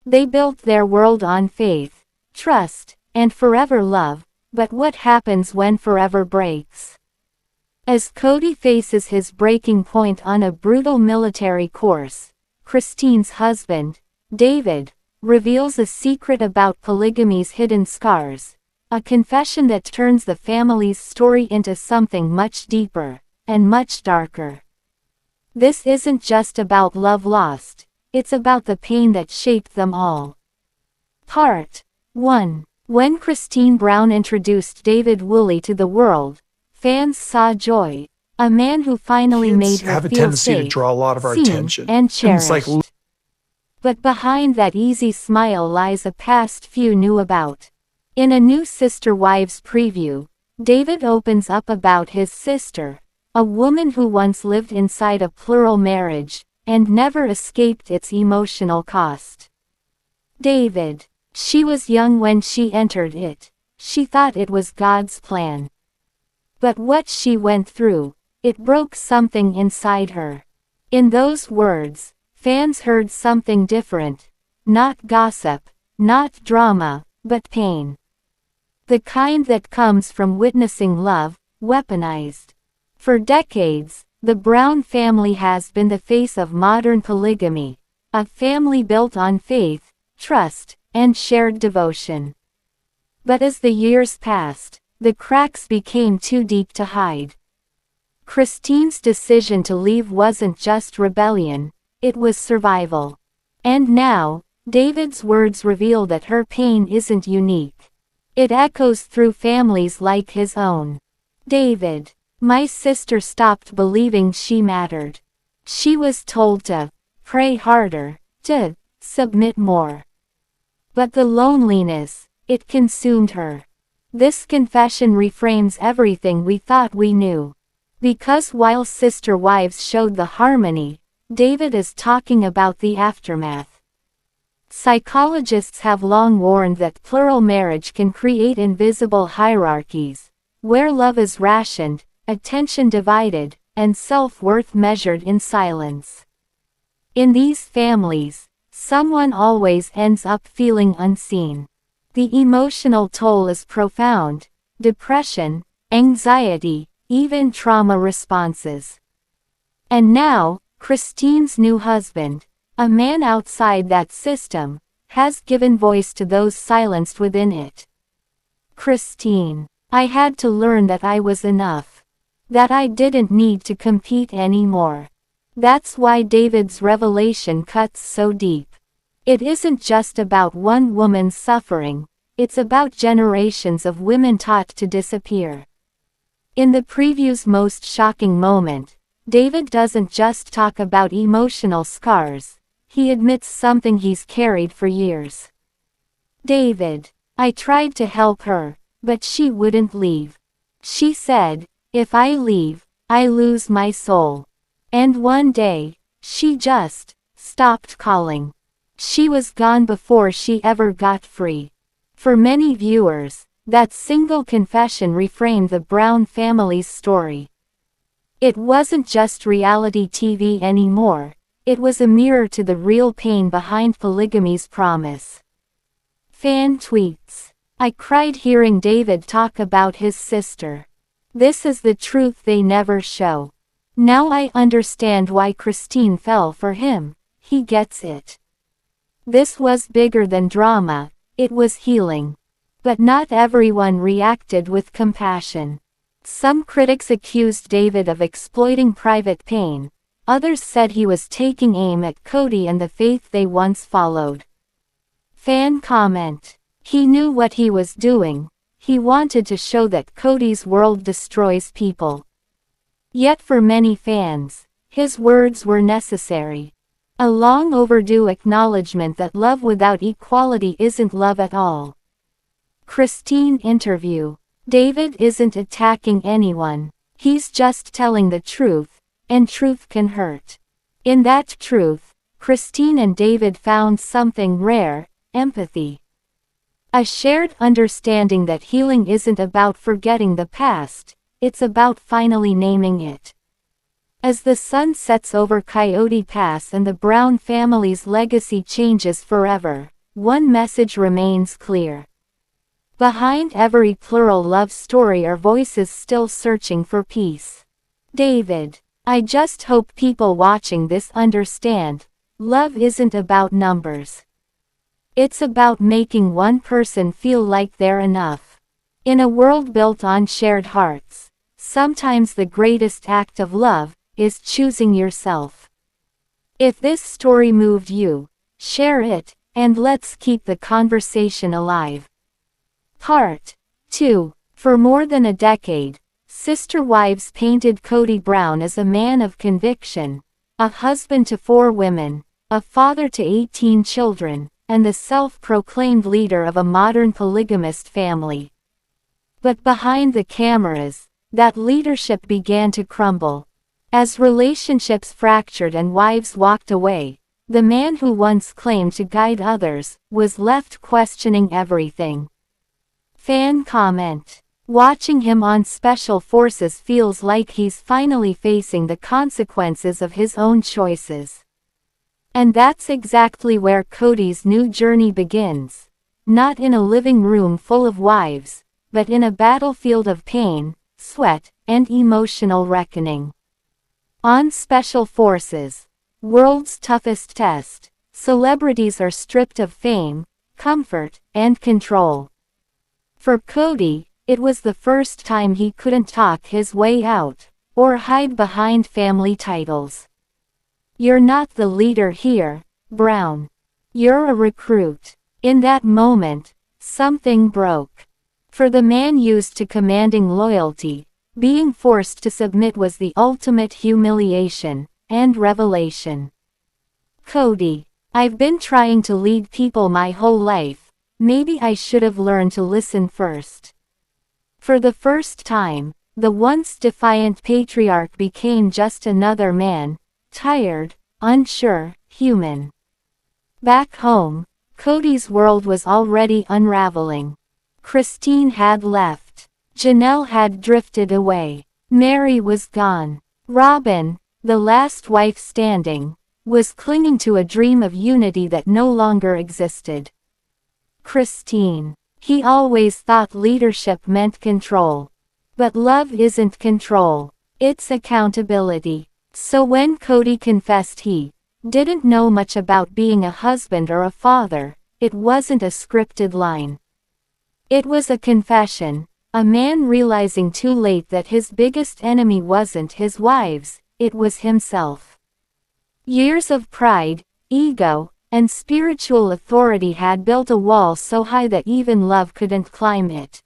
They built their world on faith, trust, and forever love, but what happens when forever breaks? As Kody faces his breaking point on a brutal military course, Christine's husband, David, reveals a secret about polygamy's hidden scars, a confession that turns the family's story into something much deeper, and much darker. This isn't just about love lost, it's about the pain that shaped them all. Part 1. When Kody Brown introduced David Woolley to the world, fans saw joy, a man who finally made her have a feel tendency safe, to draw a lot of our seen, attention. and cherished. It's like, but behind that easy smile lies a past few knew about. In a new Sister Wives preview, David opens up about his sister, a woman who once lived inside a plural marriage, and never escaped its emotional cost. David. She was young when she entered it. She thought it was God's plan. But what she went through, it broke something inside her. In those words, fans heard something different. Not gossip, not drama, but pain. The kind that comes from witnessing love, weaponized. For decades, the Brown family has been the face of modern polygamy, a family built on faith, trust, and shared devotion. But as the years passed, the cracks became too deep to hide. Christine's decision to leave wasn't just rebellion, it was survival. And now, David's words reveal that her pain isn't unique. It echoes through families like his own. David. My sister stopped believing she mattered. She was told to pray harder, to submit more. But the loneliness, it consumed her. This confession reframes everything we thought we knew. Because while Sister Wives showed the harmony, David is talking about the aftermath. Psychologists have long warned that plural marriage can create invisible hierarchies, where love is rationed, attention divided, and self-worth measured in silence. In these families, someone always ends up feeling unseen. The emotional toll is profound: depression, anxiety, even trauma responses. And now, Christine's new husband, a man outside that system, has given voice to those silenced within it. Christine. I had to learn that I was enough. That I didn't need to compete anymore. That's why David's revelation cuts so deep. It isn't just about one woman's suffering, it's about generations of women taught to disappear. In the preview's most shocking moment, David doesn't just talk about emotional scars, he admits something he's carried for years. David. I tried to help her, but she wouldn't leave. She said, if I leave, I lose my soul. And one day, she just stopped calling. She was gone before she ever got free. For many viewers, that single confession reframed the Brown family's story. It wasn't just reality TV anymore, it was a mirror to the real pain behind polygamy's promise. Fan tweets. I cried hearing David talk about his sister. This is the truth they never show. Now I understand why Christine fell for him, he gets it. This was bigger than drama, it was healing. But not everyone reacted with compassion. Some critics accused David of exploiting private pain, others said he was taking aim at Kody and the faith they once followed. Fan comment. He knew what he was doing, he wanted to show that Kody's world destroys people. Yet for many fans, his words were necessary. A long overdue acknowledgement that love without equality isn't love at all. Christine interview. David isn't attacking anyone, he's just telling the truth, and truth can hurt. In that truth, Christine and David found something rare: empathy. A shared understanding that healing isn't about forgetting the past, it's about finally naming it. As the sun sets over Coyote Pass and the Brown family's legacy changes forever, one message remains clear. Behind every plural love story are voices still searching for peace. David, I just hope people watching this understand, love isn't about numbers. It's about making one person feel like they're enough. In a world built on shared hearts, sometimes the greatest act of love is choosing yourself. If this story moved you, share it, and let's keep the conversation alive. Part 2. For more than a decade, Sister Wives painted Kody Brown as a man of conviction, a husband to 4 women, a father to 18 children, and the self-proclaimed leader of a modern polygamist family. But behind the cameras, that leadership began to crumble. As relationships fractured and wives walked away, the man who once claimed to guide others was left questioning everything. Fan comment. Watching him on Special Forces feels like he's finally facing the consequences of his own choices. And that's exactly where Kody's new journey begins. Not in a living room full of wives, but in a battlefield of pain, sweat, and emotional reckoning. On Special Forces, world's toughest test, celebrities are stripped of fame, comfort, and control. For Kody, it was the first time he couldn't talk his way out, or hide behind family titles. You're not the leader here, Brown. You're a recruit. In that moment, something broke. For the man used to commanding loyalty, being forced to submit was the ultimate humiliation and revelation. Kody, I've been trying to lead people my whole life. Maybe I should have learned to listen first. For the first time, the once defiant patriarch became just another man, tired, unsure, human. Back home, Kody's world was already unraveling. Christine had left. Janelle had drifted away. Mary was gone. Robin, the last wife standing, was clinging to a dream of unity that no longer existed. Christine. He always thought leadership meant control. But love isn't control. It's accountability. So when Kody confessed he didn't know much about being a husband or a father, it wasn't a scripted line. It was a confession, a man realizing too late that his biggest enemy wasn't his wives, it was himself. Years of pride, ego, and spiritual authority had built a wall so high that even love couldn't climb it.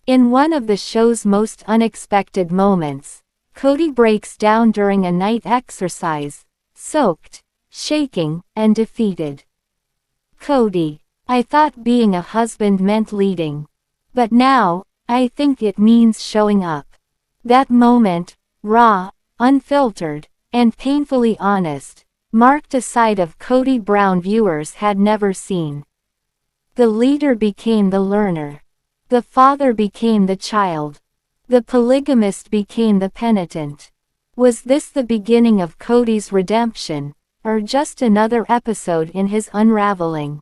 In one of the show's most unexpected moments, Kody breaks down during a night exercise, soaked, shaking, and defeated. Kody, I thought being a husband meant leading. But now, I think it means showing up. That moment, raw, unfiltered, and painfully honest, marked a side of Kody Brown viewers had never seen. The leader became the learner. The father became the child. The polygamist became the penitent. Was this the beginning of Kody's redemption, or just another episode in his unraveling?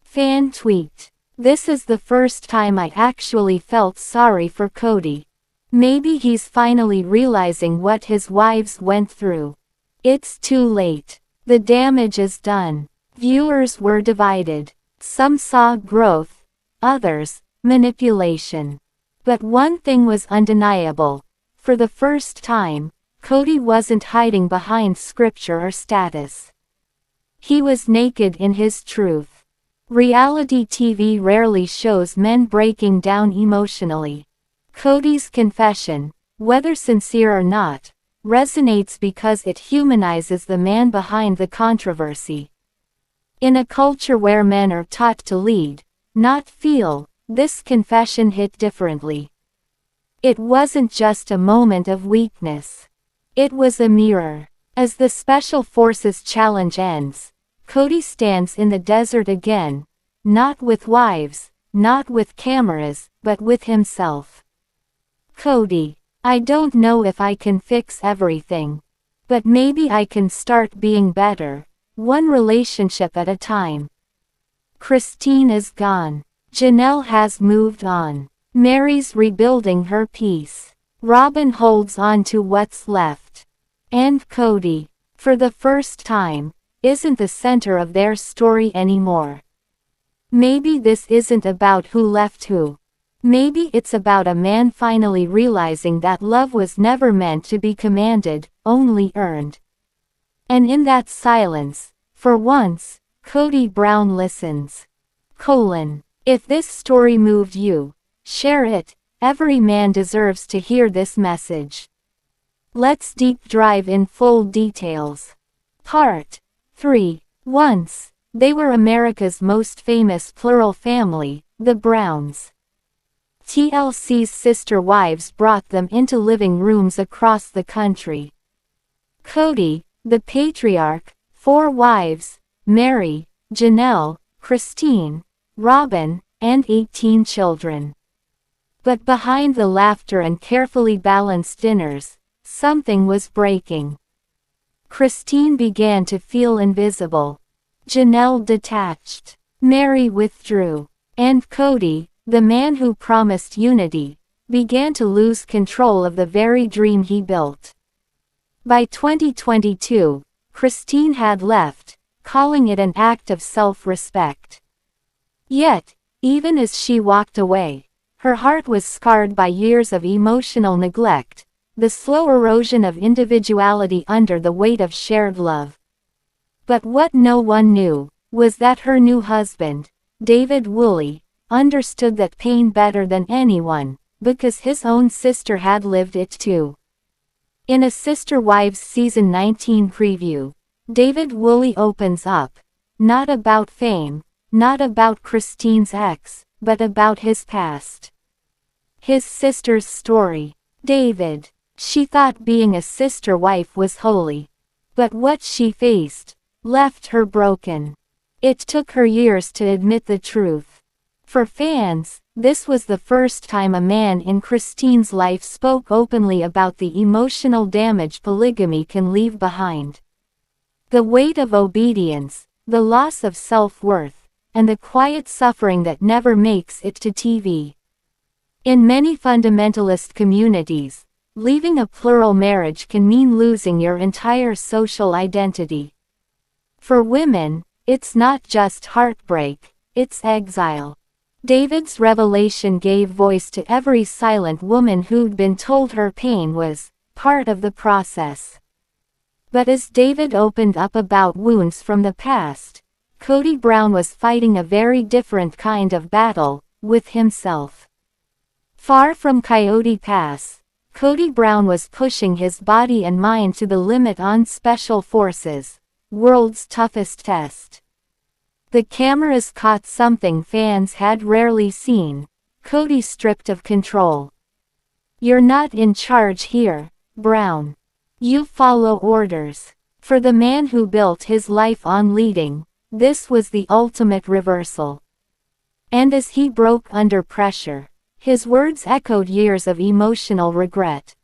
Fan tweet. This is the first time I actually felt sorry for Kody. Maybe he's finally realizing what his wives went through. It's too late. The damage is done. Viewers were divided. Some saw growth, others, manipulation. But one thing was undeniable. For the first time, Kody wasn't hiding behind scripture or status. He was naked in his truth. Reality TV rarely shows men breaking down emotionally. Kody's confession, whether sincere or not, resonates because it humanizes the man behind the controversy. In a culture where men are taught to lead, not feel, this confession hit differently. It wasn't just a moment of weakness. It was a mirror. As the Special Forces challenge ends, Kody stands in the desert again, not with wives, not with cameras, but with himself. Kody, I don't know if I can fix everything. But maybe I can start being better, one relationship at a time. Christine is gone. Janelle has moved on. Mary's rebuilding her peace. Robin holds on to what's left. And Kody, for the first time, isn't the center of their story anymore. Maybe this isn't about who left who. Maybe it's about a man finally realizing that love was never meant to be commanded, only earned. And in that silence, for once, Kody Brown listens. If this story moved you, share it. Every man deserves to hear this message. Let's deep dive in full details. Part 3. Once, they were America's most famous plural family, the Browns. TLC's sister wives brought them into living rooms across the country. Kody, the patriarch, 4 wives, Mary, Janelle, Christine, Robin, and 18 children. But behind the laughter and carefully balanced dinners, something was breaking. Christine began to feel invisible. Janelle detached. Mary withdrew. And Kody, the man who promised unity, began to lose control of the very dream he built. By 2022, Christine had left, calling it an act of self-respect. Yet, even as she walked away, her heart was scarred by years of emotional neglect, the slow erosion of individuality under the weight of shared love. But what no one knew, was that her new husband, David Woolley, understood that pain better than anyone, because his own sister had lived it too. In a Sister Wives Season 19 preview, David Woolley opens up, not about fame, not about Christine's ex, but about his past. His sister's story. David. She thought being a sister wife was holy. But what she faced left her broken. It took her years to admit the truth. For fans, this was the first time a man in Christine's life spoke openly about the emotional damage polygamy can leave behind. The weight of obedience, the loss of self-worth, and the quiet suffering that never makes it to TV. In many fundamentalist communities, leaving a plural marriage can mean losing your entire social identity. For women, it's not just heartbreak, it's exile. David's revelation gave voice to every silent woman who'd been told her pain was part of the process. But as David opened up about wounds from the past, Kody Brown was fighting a very different kind of battle, with himself. Far from Coyote Pass, Kody Brown was pushing his body and mind to the limit on Special Forces, world's toughest test. The cameras caught something fans had rarely seen: Kody stripped of control. "You're not in charge here, Brown. You follow orders." For the man who built his life on leading, this was the ultimate reversal. And as he broke under pressure, his words echoed years of emotional regret.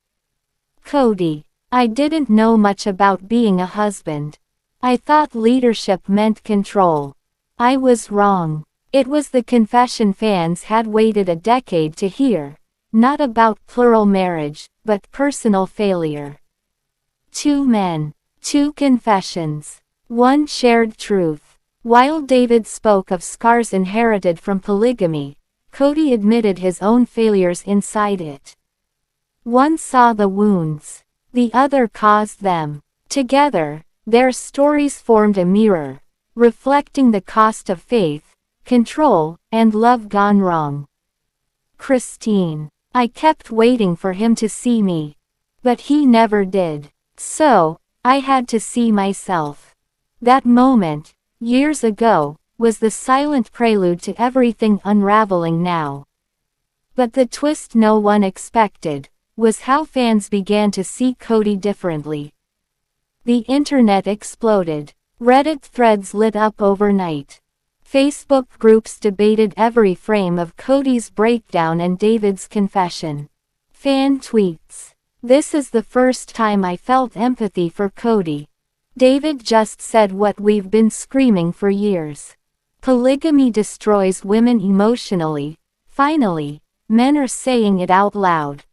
"Kody, I didn't know much about being a husband. I thought leadership meant control. I was wrong." It was the confession fans had waited a decade to hear, not about plural marriage, but personal failure. 2 men, 2 confessions, 1 shared truth. While David spoke of scars inherited from polygamy, Kody admitted his own failures inside it. One saw the wounds, the other caused them. Together, their stories formed a mirror, reflecting the cost of faith, control, and love gone wrong. Christine. "I kept waiting for him to see me. But he never did. So, I had to see myself." That moment, years ago, was the silent prelude to everything unraveling now. But the twist no one expected was how fans began to see Kody differently. The internet exploded. Reddit threads lit up overnight. Facebook groups debated every frame of Kody's breakdown and David's confession. Fan tweets: "This is the first time I felt empathy for Kody. David just said what we've been screaming for years. Polygamy destroys women emotionally. Finally, men are saying it out loud.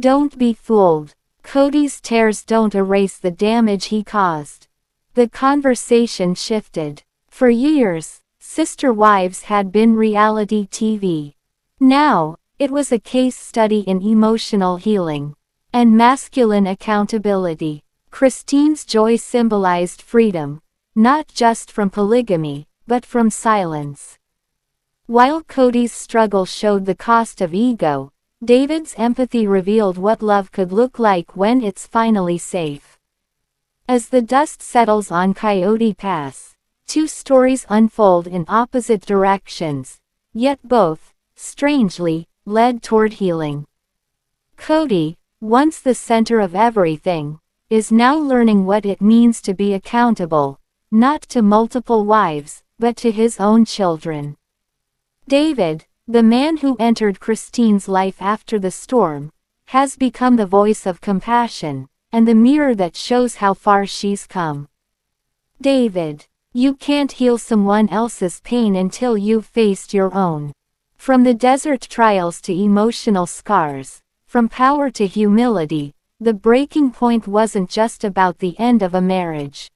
Don't be fooled. Kody's tears don't erase the damage he caused. The conversation shifted. For years, sister wives had been reality TV. Now, it was a case study in emotional healing and masculine accountability. Christine's joy symbolized freedom, not just from polygamy, but from silence. While Kody's struggle showed the cost of ego, David's empathy revealed what love could look like when it's finally safe. As the dust settles on Coyote Pass, two stories unfold in opposite directions, yet both, strangely, led toward healing. Kody, once the center of everything, is now learning what it means to be accountable, not to multiple wives, but to his own children. David, the man who entered Christine's life after the storm, has become the voice of compassion, and the mirror that shows how far she's come. David, you can't heal someone else's pain until you've faced your own. From the desert trials to emotional scars, from power to humility, the breaking point wasn't just about the end of a marriage.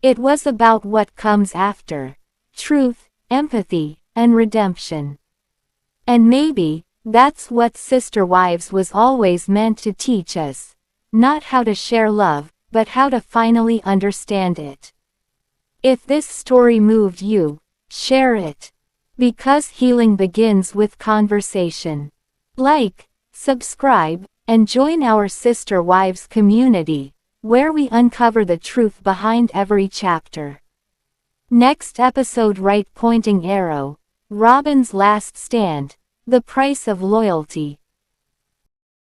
It was about what comes after: truth, empathy, and redemption. And maybe, that's what Sister Wives was always meant to teach us. Not how to share love, but how to finally understand it. If this story moved you, share it. Because healing begins with conversation. Like, subscribe, and join our Sister Wives community, where we uncover the truth behind every chapter. Next episode: Right Pointing Arrow, Robin's Last Stand, The Price of Loyalty.